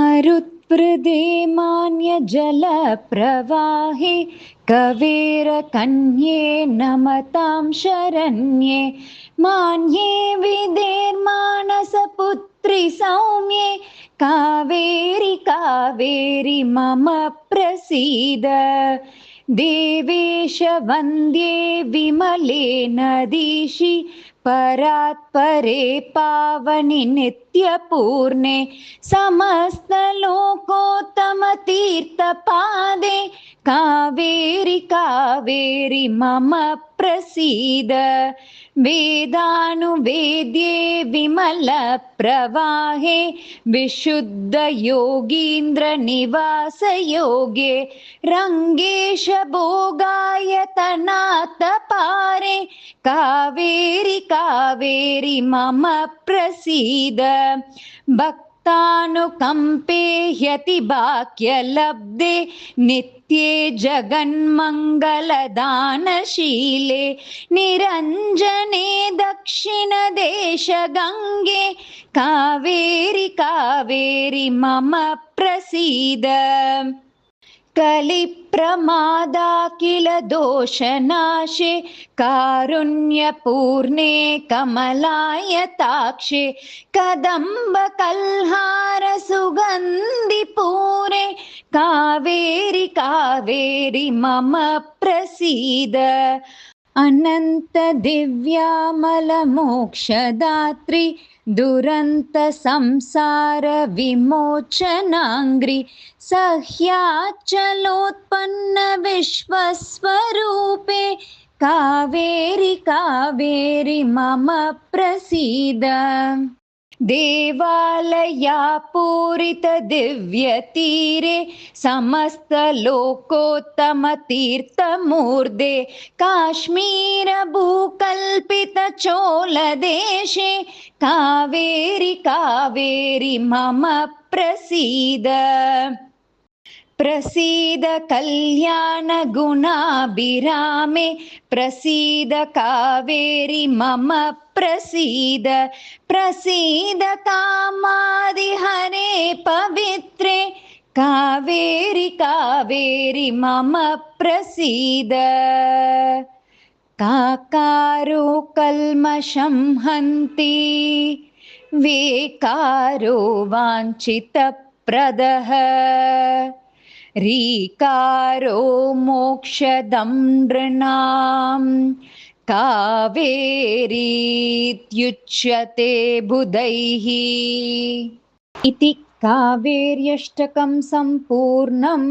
मरुत्वृदे मान्यजलप्रवाहे कवेरकन्ये नमतां शरण्ये मान्ये विधेर्मानसपुत्रि सौम्ये कावेरि कावेरि मम प्रसीद देवेश वन्द्ये विमले नदीशि परात्परे पावनि नित्यपूर्णे समस्तलोकोत्तमतीर्थपादे कावेरि कावेरि मम प्रसीद वेदानुवेद्ये विमलप्रवाहे विशुद्धयोगीन्द्रनिवासयोगे रङ्गेश भोगायतनाथपारे कावेरि कावेरि मम प्रसीद भक्तानुकम्पे ह्यतिभाग्यलब्धे नित्ये जगन्मङ्गलदानशीले निरञ्जने दक्षिणदेशगङ्गे कावेरि कावेरि मम प्रसीद कलिप्रमादाखिल दोषनाशे कारुण्यपूर्णे कमलायताक्षे कदम्बकल्हार सुगन्धिपूरे कावेरि कावेरि मम प्रसीद अनंत दिव्यामलमोक्षदात्री दुरंत संसार विमोचनांग्री सह्याचलोत्पन्न विश्वस्वरूपे कावेरि कावेरि मम प्रसीद देवालयापूरित दिव्यतीरे समस्तलोकोत्तमतीर्थमूर्धे काश्मीरभूकल्पितचोलदेशे कावेरि कावेरि मम प्रसीद प्रसीद कल्याणगुणाभिरामे प्रसीद कावेरि मम प्रसीद प्रसीद कामादिहरे पवित्रे कावेरि कावेरि मम प्रसीद काकारो कल्मषं हन्ति वेकारो वाञ्छितप्रदः रीकारो मोक्षदं नृणां कावेरीत्युच्यते बुधैः इति कावेर्यष्टकं सम्पूर्णम्।